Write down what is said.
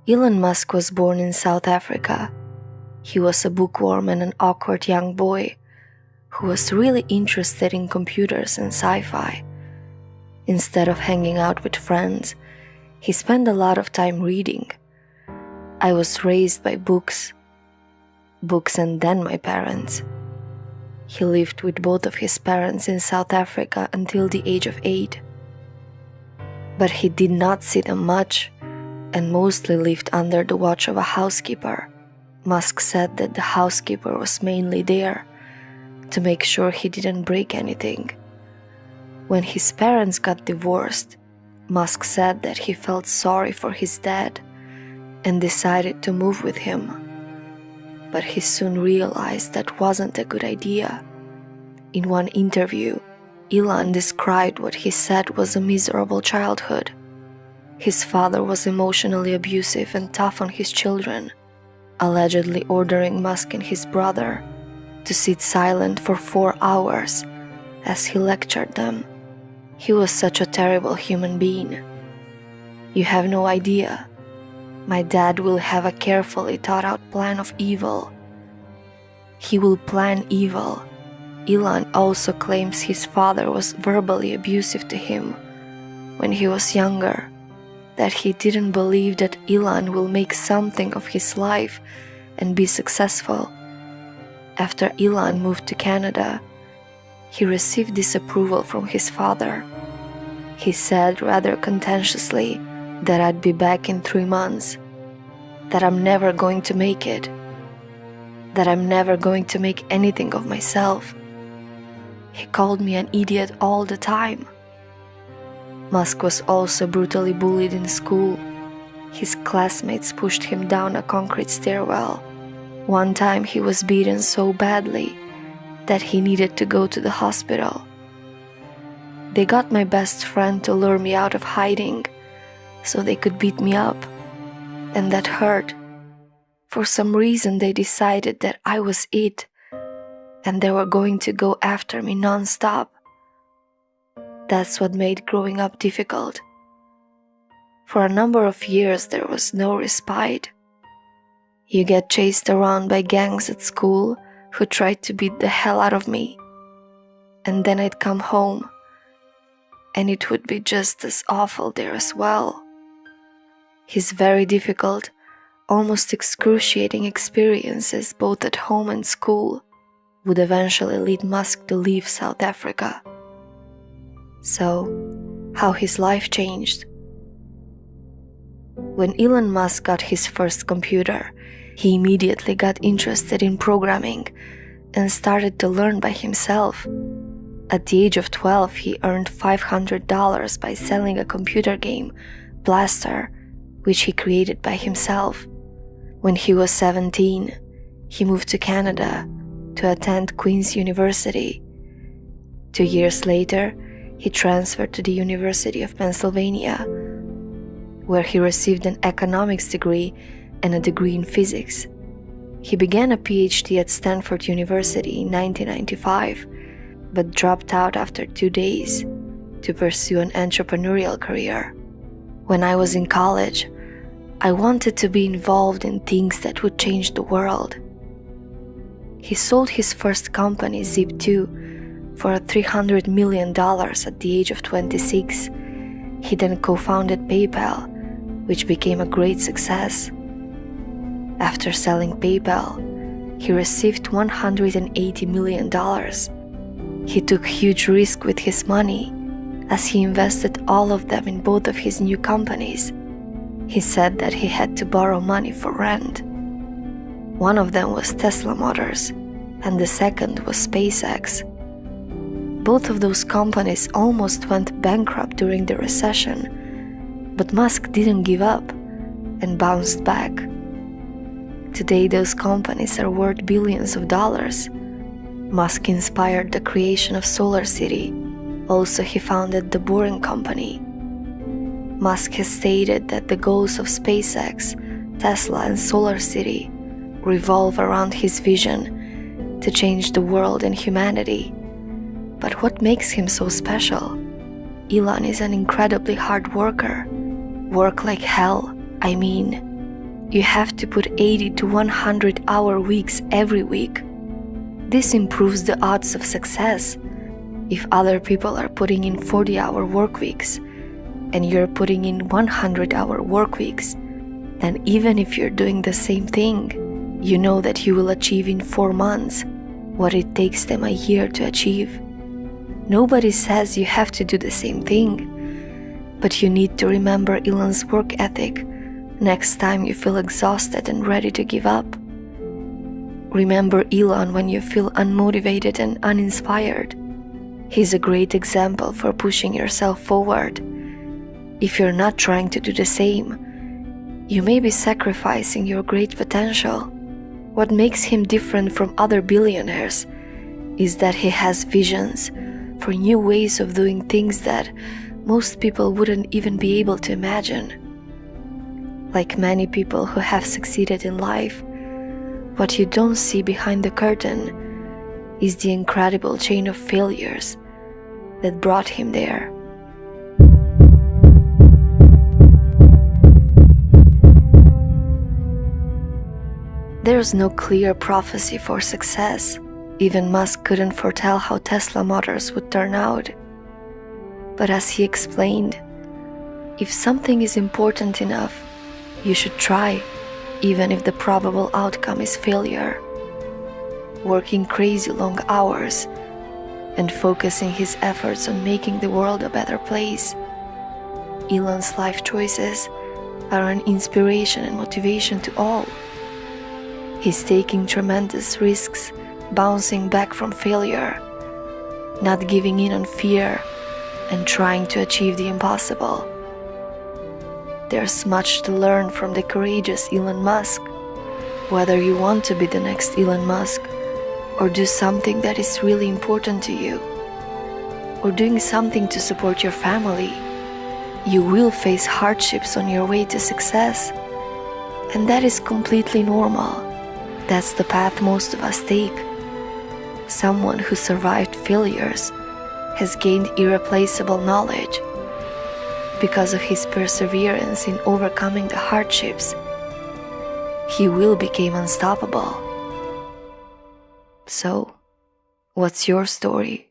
Elon Musk was born in South Africa. He was a bookworm and an awkward young boy who was really interested in computers and sci-fi. Instead of hanging out with friends, he spent a lot of time reading. I was raised by books and then my parents. He lived with both of his parents in South Africa until the age of 8. But he did not see them much and mostly lived under the watch of a housekeeper. Musk said that the housekeeper was mainly there to make sure he didn't break anything. When his parents got divorced, Musk said that he felt sorry for his dad and decided to move with him. But he soon realized that wasn't a good idea. In one interview, Elon described what he said was a miserable childhood. His father was emotionally abusive and tough on his children, allegedly ordering Musk and his brother to sit silent for 4 hours as he lectured them. He was such a terrible human being. You have no idea. My dad will have a carefully thought out plan of evil. He will plan evil. Elon also claims his father was verbally abusive to him when he was younger, that he didn't believe that Elon will make something of his life and be successful. After Elon moved to Canada, he received disapproval from his father. He said rather contentiously that I'd be back in 3 months, that I'm never going to make it, that I'm never going to make anything of myself. He called me an idiot all the time. Musk was also brutally bullied in school. His classmates pushed him down a concrete stairwell. One time he was beaten so badly that he needed to go to the hospital. They got my best friend to lure me out of hiding so they could beat me up, and that hurt. For some reason they decided that I was it, and they were going to go after me non-stop. That's what made growing up difficult. For a number of years there was no respite. You get chased around by gangs at school who tried to beat the hell out of me. And then I'd come home, and it would be just as awful there as well. His very difficult, almost excruciating experiences both at home and school would eventually lead Musk to leave South Africa. So, how his life changed. When Elon Musk got his first computer, he immediately got interested in programming and started to learn by himself. At the age of 12, he earned $500 by selling a computer game, Blaster, which he created by himself. When he was 17, he moved to Canada to attend Queen's University. 2 years later, he transferred to the University of Pennsylvania, where he received an economics degree and a degree in physics. He began a PhD at Stanford University in 1995, but dropped out after 2 days to pursue an entrepreneurial career. When I was in college, I wanted to be involved in things that would change the world. He sold his first company, Zip2, for $300 million at the age of 26. He then co-founded PayPal, which became a great success. After selling PayPal, he received $180 million. He took huge risk with his money, as he invested all of them in both of his new companies. He said that he had to borrow money for rent. One of them was Tesla Motors, and the second was SpaceX. Both of those companies almost went bankrupt during the recession, but Musk didn't give up and bounced back. Today, those companies are worth billions of dollars. Musk inspired the creation of SolarCity. Also, he founded the Boring Company. Musk has stated that the goals of SpaceX, Tesla, and SolarCity revolve around his vision to change the world and humanity. But what makes him so special? Elon is an incredibly hard worker. Work like hell. I mean, You have to put 80 to 100-hour weeks every week. This improves the odds of success. If other people are putting in 40-hour work weeks and you're putting in 100-hour work weeks, then even if you're doing the same thing, you know that you will achieve in 4 months what it takes them a year to achieve. Nobody says you have to do the same thing, but you need to remember Elon's work ethic next time you feel exhausted and ready to give up. Remember Elon when you feel unmotivated and uninspired. He's a great example for pushing yourself forward. If you're not trying to do the same, you may be sacrificing your great potential. What makes him different from other billionaires is that he has visions for new ways of doing things that most people wouldn't even be able to imagine. Like many people who have succeeded in life, what you don't see behind the curtain is the incredible chain of failures that brought him there. There's no clear prophecy for success. Even Musk couldn't foretell how Tesla Motors would turn out. But as he explained, if something is important enough, you should try, even if the probable outcome is failure. Working crazy long hours and focusing his efforts on making the world a better place. Elon's life choices are an inspiration and motivation to all. He's taking tremendous risks, bouncing back from failure, not giving in on fear, and trying to achieve the impossible. There's much to learn from the courageous Elon Musk. Whether you want to be the next Elon Musk, or do something that is really important to you, or doing something to support your family, you will face hardships on your way to success. And that is completely normal. That's the path most of us take. Someone who survived failures has gained irreplaceable knowledge. Because of his perseverance in overcoming the hardships, he will become unstoppable. So, what's your story?